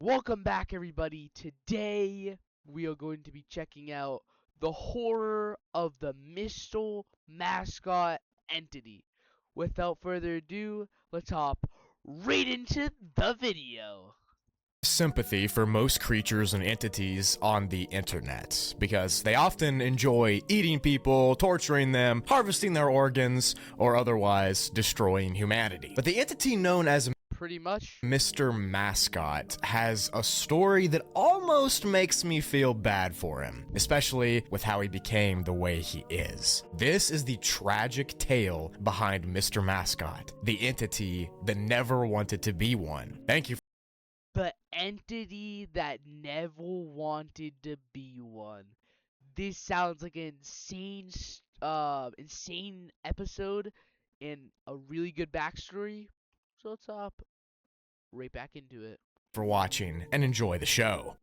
Welcome back, everybody. Today we are going to be checking out the horror of the Mistle Mascot entity. Without further ado, let's hop right into the video. Sympathy for most creatures and entities on the internet because they often enjoy eating people, torturing them, harvesting their organs, or otherwise destroying humanity. But the entity known as Pretty much. Mr. Mascot has a story that almost makes me feel bad for him, especially with how he became the way he is. This is the tragic tale behind Mr. Mascot, the entity that never wanted to be one. Thank you. The entity that never wanted to be one. This sounds like an insane episode and a really good backstory. So let's hop right back into it. For watching and enjoy the show.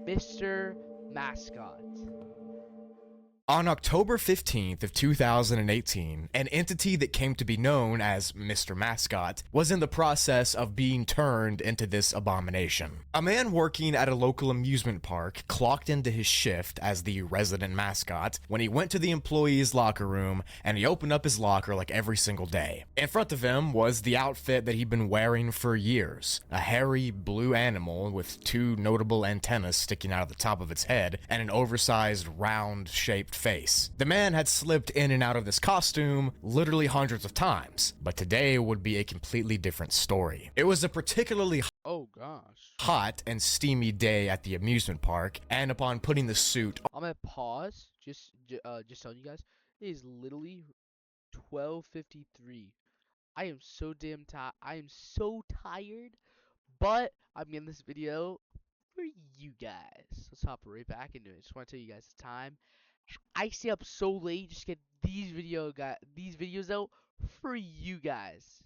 Mr. Mascot. On October 15th of 2018, an entity that came to be known as Mr. Mascot was in the process of being turned into this abomination. A man working at a local amusement park clocked into his shift as the resident mascot when he went to the employee's locker room and he opened up his locker like every single day. In front of him was the outfit that he'd been wearing for years, a hairy blue animal with two notable antennas sticking out of the top of its head and an oversized round-shaped face. The man had slipped in and out of this costume literally hundreds of times, but today would be a completely different story. It was a particularly hot and steamy day at the amusement park, and upon putting the suit I'm gonna pause. Just telling you guys, it is literally 12:53. I am so damn tired. I am so tired, but I'm in this video for you guys. Let's hop right back into it. Just want to tell you guys the time. I stay up so late just to get these videos out for you guys.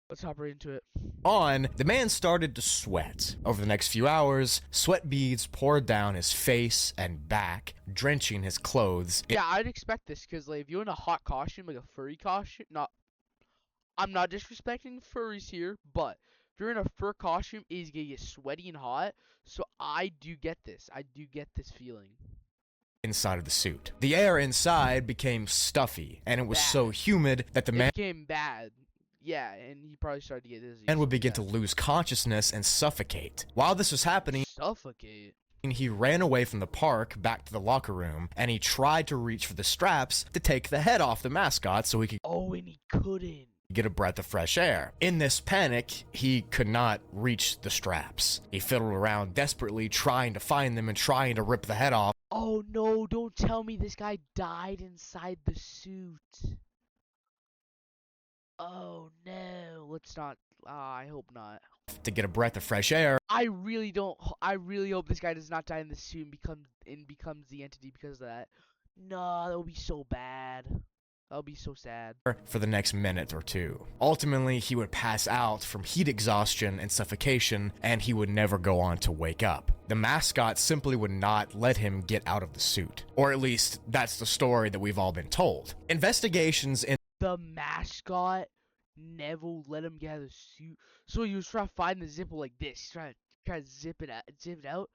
Let's hop right into it. The man started to sweat. Over the next few hours, sweat beads poured down his face and back, drenching his clothes. Yeah, I'd expect this because like if you're in a hot costume, like a furry costume, I'm not disrespecting furries here, but if you're in a fur costume, it is gonna get sweaty and hot. So I do get this. I do get this feeling. Inside of the suit. The air inside became stuffy, and it was so humid that the man became bad. Yeah, and he probably started to get dizzy. And would begin to lose consciousness and suffocate. While this was happening, he ran away from the park back to the locker room, and he tried to reach for the straps to take the head off the mascot so he could and he couldn't get a breath of fresh air. In this panic, he could not reach the straps. He fiddled around desperately trying to find them and trying to rip the head off. Oh no, don't tell me this guy died inside the suit. Oh no, let's not. I hope not. To get a breath of fresh air. I really hope this guy does not die in the suit and becomes the entity because of that. No, that would be so bad. That would be so sad. For the next minute or two. Ultimately, he would pass out from heat exhaustion and suffocation, and he would never go on to wake up. The mascot simply would not let him get out of the suit. Or at least, that's the story that we've all been told. Investigations in the mascot never let him get out of the suit. So he was trying to find the zipper like this. He's trying to zip it out.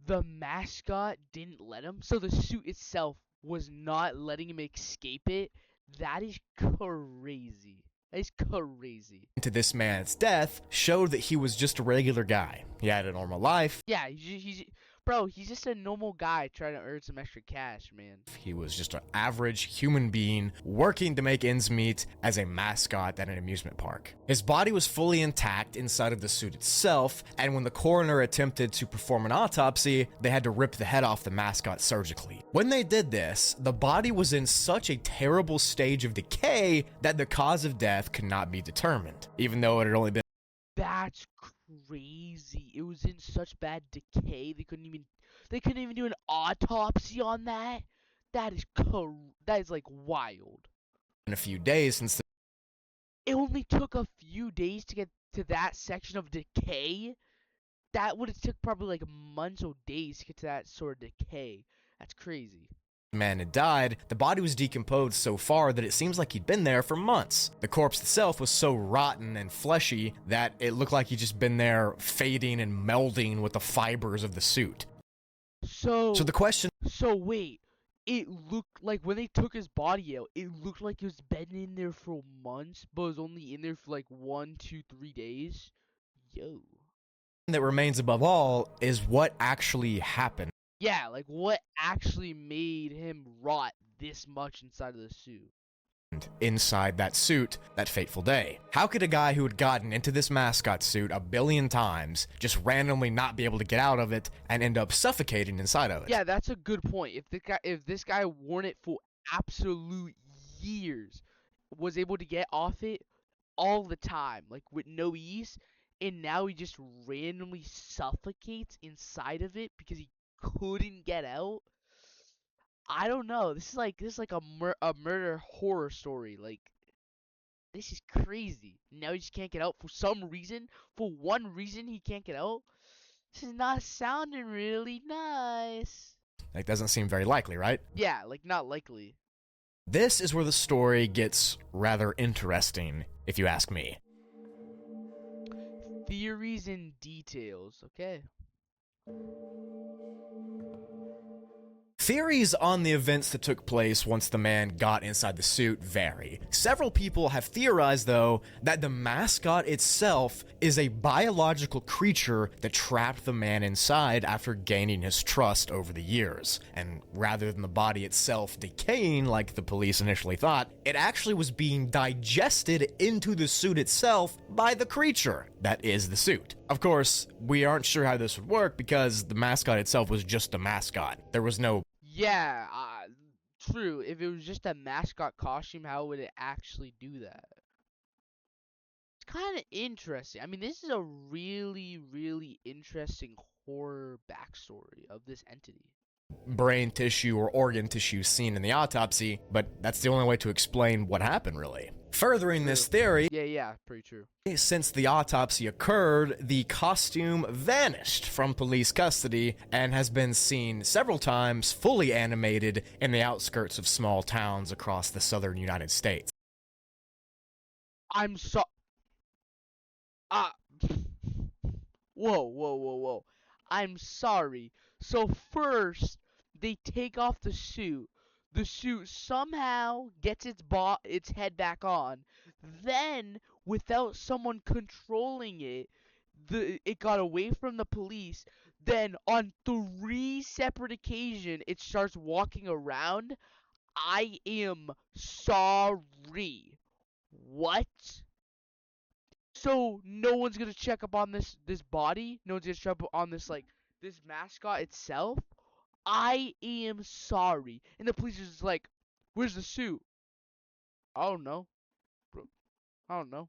The mascot didn't let him. So the suit itself was not letting him escape it. That is crazy. That is crazy. To this man's death showed that he was just a regular guy. He had a normal life. Yeah, he's just a normal guy trying to earn some extra cash, man. He was just an average human being working to make ends meet as a mascot at an amusement park. His body was fully intact inside of the suit itself, and when the coroner attempted to perform an autopsy, they had to rip the head off the mascot surgically. When they did this, the body was in such a terrible stage of decay that the cause of death could not be determined, even though it had only been. That's crazy. It was in such bad decay they couldn't even do an autopsy on that. That is like wild. In a few days since it only took a few days to get to that section of decay. That would have took probably like months or days to get to that sort of decay. That's crazy. man had died, the body was decomposed so far that it seems like he'd been there for months. The corpse itself was so rotten and fleshy that it looked like he'd just been there fading and melding with the fibers of the suit. So So the question so wait, it looked like when they took his body out, it looked like it was been in there for months, but was only in there for like 1, 2, 3 days. Yo. that remains above all is what actually happened Yeah, like what actually made him rot this much inside of the suit? inside that suit that fateful day. How could a guy who had gotten into this mascot suit a billion times just randomly not be able to get out of it and end up suffocating inside of it? Yeah, that's a good point. If this guy worn it for absolute years, was able to get off it all the time, like with no ease, and now he just randomly suffocates inside of it because he couldn't get out. I don't know. This is like a murder horror story. Like this is crazy. Now he just can't get out for some reason. For one reason he can't get out. This is not sounding really nice. That doesn't seem very likely, right? Yeah, like not likely. This is where the story gets rather interesting, if you ask me. Theories and details. Okay. Theories on the events that took place once the man got inside the suit vary. Several people have theorized, though, that the mascot itself is a biological creature that trapped the man inside after gaining his trust over the years. And rather than the body itself decaying like the police initially thought, it actually was being digested into the suit itself by the creature that is the suit. Of course, we aren't sure how this would work because the mascot itself was just a mascot. There was no Yeah, true. If it was just a mascot costume, how would it actually do that? It's kind of interesting. I mean, this is a really, really interesting horror backstory of this entity. brain tissue or organ tissue seen in the autopsy, but that's the only way to explain what happened, really. Furthering this True. theory, Yeah, pretty true. since the autopsy occurred, the costume vanished from police custody and has been seen several times fully animated in the outskirts of small towns across the southern United States. I'm so. Ah. Whoa. I'm sorry. So first, they take off the suit. The suit somehow gets its head back on. Then, without someone controlling it, it got away from the police. Then, on 3 separate occasions, it starts walking around. I am sorry. What? So no one's gonna check up on this body. No one's gonna check up on this mascot itself. I am sorry. And the police is just like, "Where's the suit?" I don't know, bro. I don't know.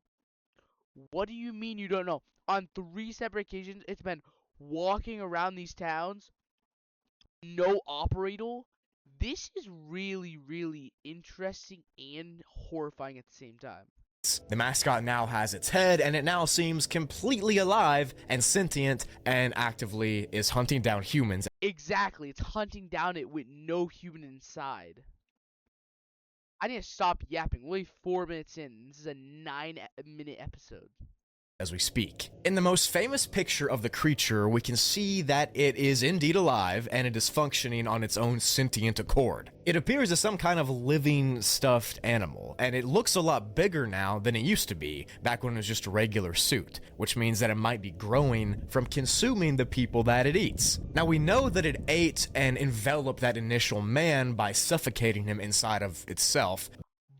What do you mean you don't know? On 3 separate occasions, it's been walking around these towns. No operator. This is really, really interesting and horrifying at the same time. The mascot now has its head, and it now seems completely alive and sentient and actively is hunting down humans. Exactly, it's hunting down it with no human inside. I need to stop yapping. We're only 4 minutes in. This is a 9-minute episode. As we speak. In the most famous picture of the creature, we can see that it is indeed alive and it is functioning on its own sentient accord. It appears as some kind of living stuffed animal, and it looks a lot bigger now than it used to be, back when it was just a regular suit, which means that it might be growing from consuming the people that it eats. Now we know that it ate and enveloped that initial man by suffocating him inside of itself.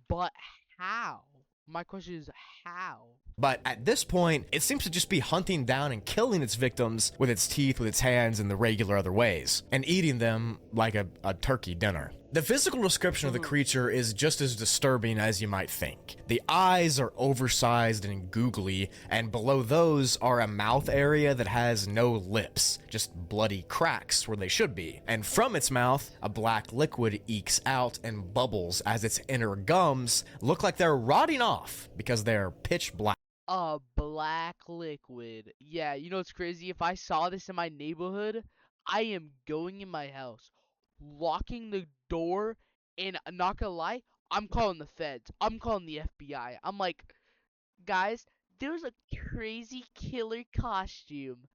But how? My question is how? But at this point, it seems to just be hunting down and killing its victims with its teeth, with its hands, and the regular other ways, and eating them like a turkey dinner. The physical description of the creature is just as disturbing as you might think. The eyes are oversized and googly, and below those are a mouth area that has no lips, just bloody cracks where they should be. And from its mouth, a black liquid ekes out and bubbles as its inner gums look like they're rotting off because they're pitch black. A black liquid. Yeah, you know what's crazy? If I saw this in my neighborhood, I am going in my house, locking the door, and not gonna lie, I'm calling the feds. I'm calling the FBI. I'm like, guys, there's a crazy killer costume.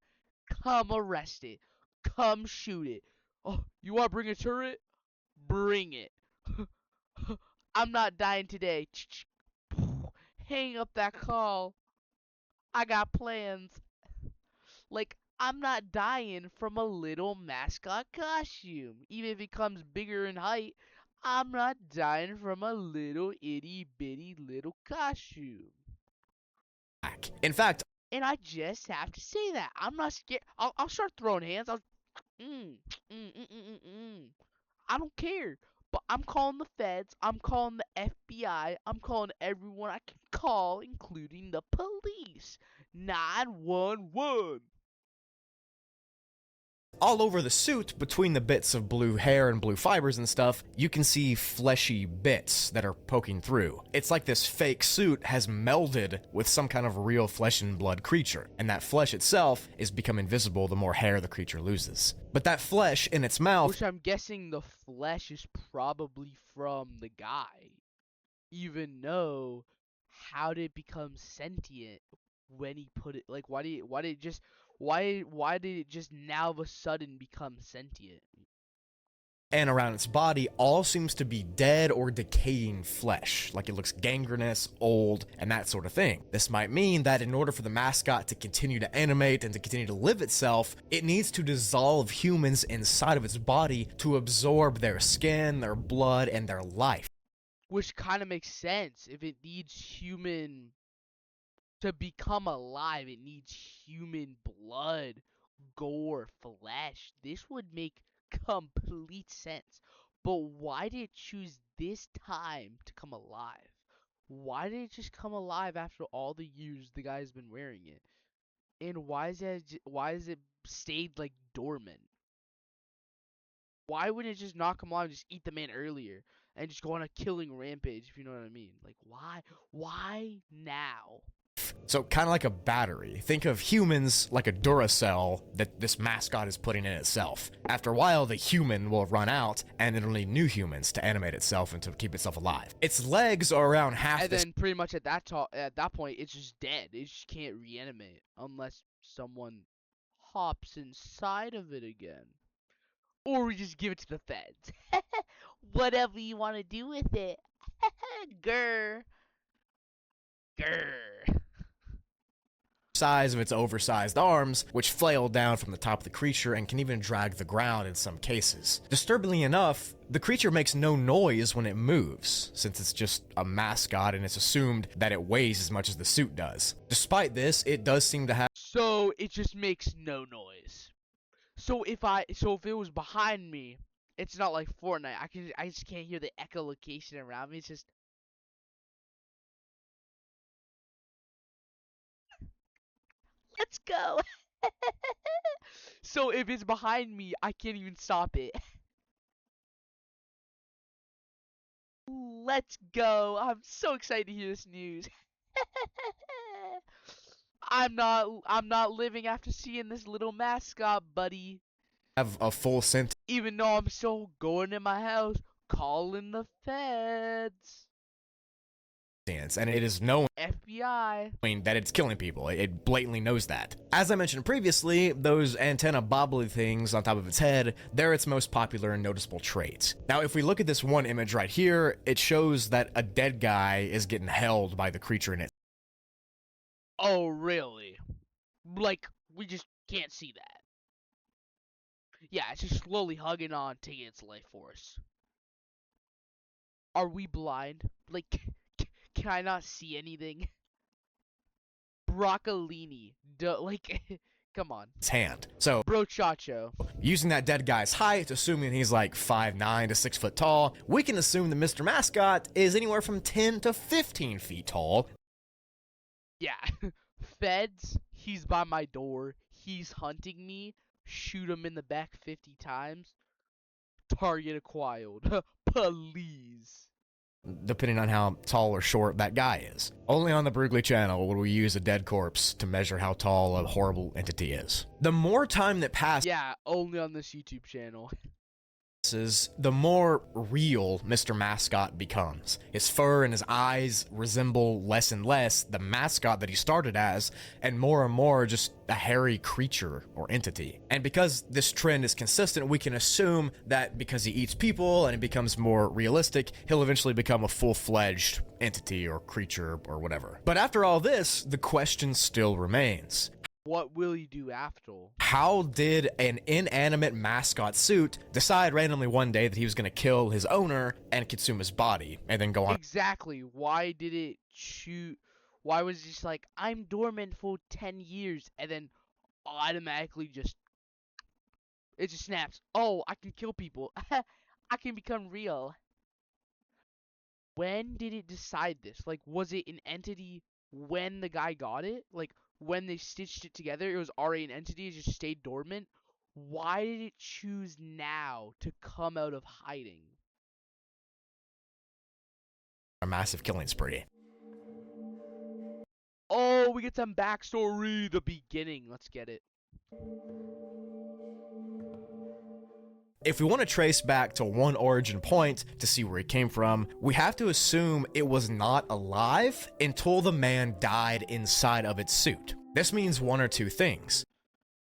Come arrest it. Come shoot it. Oh, you want to bring a turret? Bring it. I'm not dying today. Hang up that call. I got plans. Like, I'm not dying from a little mascot costume. Even if it becomes bigger in height, I'm not dying from a little itty bitty little costume. In fact, And I just have to say that. I'm not scared. I'll start throwing hands. Mm, mm, mm, mm, mm. I don't care. But I'm calling the feds. I'm calling the FBI. I'm calling everyone I can call, including the police. 911. all over the suit, between the bits of blue hair and blue fibers and stuff, you can see fleshy bits that are poking through. It's like this fake suit has melded with some kind of real flesh and blood creature, and that flesh itself is become invisible the more hair the creature loses. But that flesh in its mouth, Which I'm guessing the flesh is probably from the guy. Even though, how did it become sentient when he put it? Like, why did it just now of a sudden become sentient? and around its body all seems to be dead or decaying flesh, like it looks gangrenous, old, and that sort of thing. This might mean that in order for the mascot to continue to animate and to continue to live itself, it needs to dissolve humans inside of its body to absorb their skin, their blood, and their life. Which kind of makes sense. If it needs human to become alive, it needs human blood, gore, flesh. This would make complete sense. But why did it choose this time to come alive? Why did it just come alive after all the years the guy's been wearing it? And why is it stayed like dormant? Why wouldn't it just knock him alive and just eat the man earlier and just go on a killing rampage, if you know what I mean? Like, why? Why now? So kind of like a battery. Think of humans like a Duracell that this mascot is putting in itself. After a while, the human will run out, and it'll need new humans to animate itself and to keep itself alive. Its legs are around half And the then pretty much at that point, it's just dead. It just can't reanimate unless someone hops inside of it again, or we just give it to the feds. Whatever you want to do with it, grr, grr. size of its oversized arms, which flail down from the top of the creature and can even drag the ground in some cases. Disturbingly enough, the creature makes no noise when it moves, since it's just a mascot and it's assumed that it weighs as much as the suit does. Despite this, it does seem to have So it just makes no noise. So if it was behind me, it's not like Fortnite. I just can't hear the echolocation around me. It's just let's go. So if it's behind me, I can't even stop it. Let's go. I'm so excited to hear this news. I'm not living after seeing this little mascot, buddy. a full sentence, Even though I'm still going in my house, calling the feds. and it is known FBI. that it's killing people. It blatantly knows that. As I mentioned previously, those antenna bobbly things on top of its head, they're its most popular and noticeable trait. Now, if we look at this one image right here, it shows that a dead guy is getting held by the creature in it. Oh, really? Like, we just can't see that. Yeah, it's just slowly hugging on, taking its life force. Are we blind? Like, can I not see anything? Broccolini. Like, come on. Its hand. So, Brochacho. using that dead guy's height, assuming he's like 5'9" to 6 foot tall, we can assume that Mr. Mascot is anywhere from 10 to 15 feet tall. Yeah. Feds, he's by my door. He's hunting me. Shoot him in the back 50 times. Target acquired. Please. Depending on how tall or short that guy is. Only on the Brugly channel would we use a dead corpse to measure how tall a horrible entity is. The more time that passes, Yeah, only on this YouTube channel. progresses, the more real Mr. Mascot becomes. His fur and his eyes resemble less and less the mascot that he started as, and more just a hairy creature or entity. And because this trend is consistent, we can assume that because he eats people and it becomes more realistic, he'll eventually become a full-fledged entity or creature or whatever. But after all this, the question still remains. What will you do after? How did an inanimate mascot suit decide randomly one day that he was going to kill his owner and consume his body and then go on? Exactly. Why did it shoot? Why was it just like, I'm dormant for 10 years and then automatically it just snaps. Oh, I can kill people. I can become real. When did it decide this? Like, was it an entity when the guy got it? Like, when they stitched it together, it was already an entity, it just stayed dormant? Why did it choose now to come out of hiding? A massive killing spree. Oh, we get some backstory. The beginning. Let's get it. If we want to trace back to one origin point to see where it came from, we have to assume it was not alive until the man died inside of its suit. This means one or two things.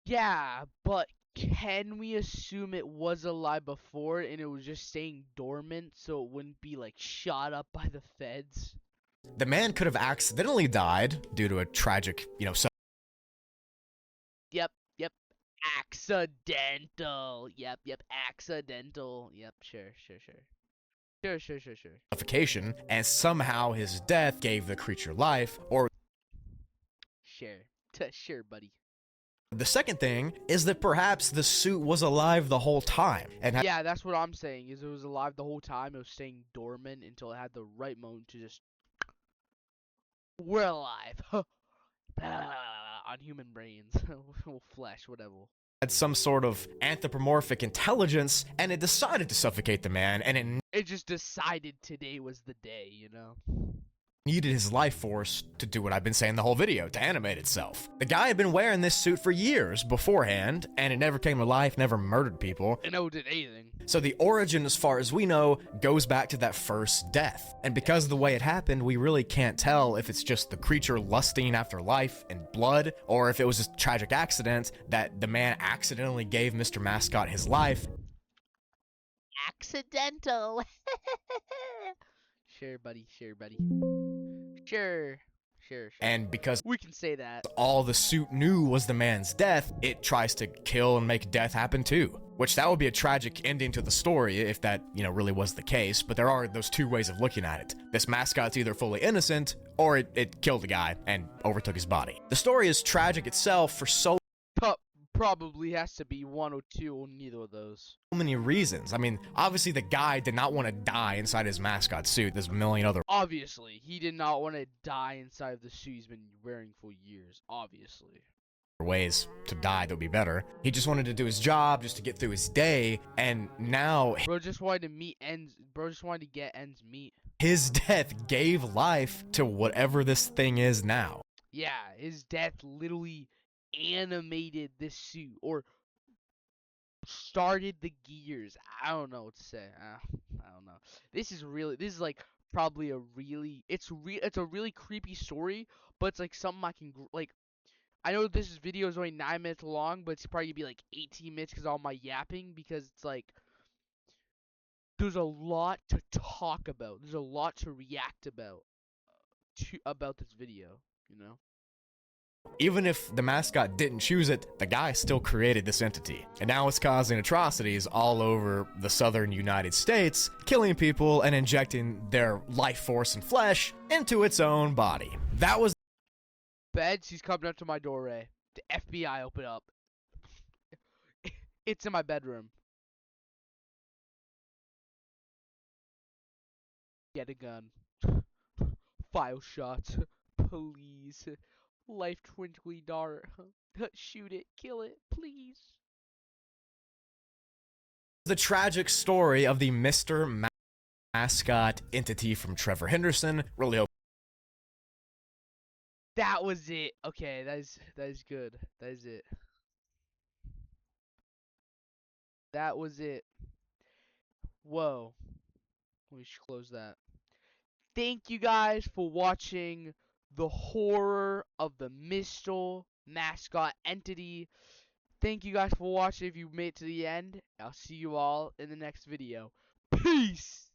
Yeah, but can we assume it was alive before and it was just staying dormant so it wouldn't be like shot up by the feds? The man could have accidentally died due to a tragic, Yep. Accidental. Yep. Accidental. Yep. Sure. suffocation, and somehow his death gave the creature life, or Sure. Sure, buddy. the second thing is that perhaps the suit was alive the whole time and Yeah, that's what I'm saying. Is it was alive the whole time. It was staying dormant until it had the right moment to just. We're alive. On human brains, flesh, whatever. had some sort of anthropomorphic intelligence, and it decided to suffocate the man, and It just decided today was the day, you know? needed his life force to do what I've been saying the whole video, to animate itself. The guy had been wearing this suit for years beforehand, and it never came to life, never murdered people. It never did anything. So the origin, as far as we know, goes back to that first death. And because of the way it happened, we really can't tell if it's just the creature lusting after life and blood, or if it was a tragic accident that the man accidentally gave Mr. Mascot his life. Accidental. Sure, buddy. Sure. And because We can say that. all the suit knew was the man's death, it tries to kill and make death happen too. Which that would be a tragic ending to the story if that, really was the case, but there are those two ways of looking at it. This mascot's either fully innocent, or it killed the guy and overtook his body. The story is tragic itself for so Probably has to be one or two, or neither of those. many reasons. I mean, obviously the guy did not want to die inside his mascot suit. There's a million other Obviously, he did not want to die inside of the suit he's been wearing for years. Obviously. ways to die that would be better. He just wanted to do his job, just to get through his day, and now Bro just wanted to meet ends. Bro just wanted to get ends meet. his death gave life to whatever this thing is now. Yeah, his death literally animated this suit or started the gears. I don't know what to say. I don't know. This is like probably a really it's a really creepy story, but it's like something I can like. I know this video is only 9 minutes long, but it's probably gonna be like 18 minutes because all my yapping, because it's like there's a lot to talk about. There's a lot to react about this video, you know? Even if the mascot didn't choose it, the guy still created this entity. And now it's causing atrocities all over the southern United States, killing people and injecting their life force and flesh into its own body. That was Beds, he's coming up to my door, Ray. The FBI open up. It's in my bedroom. Get a gun. File shots. Please. Life twinkly dart. Shoot it. Kill it. Please. the tragic story of the Mr. Mascot entity from Trevor Henderson. Really hope That was it. Okay, that is good. That is it. That was it. Whoa. We should close that. Thank you guys for watching the horror of the Mistle mascot entity. Thank you guys for watching if you made it to the end. I'll see you all in the next video. Peace!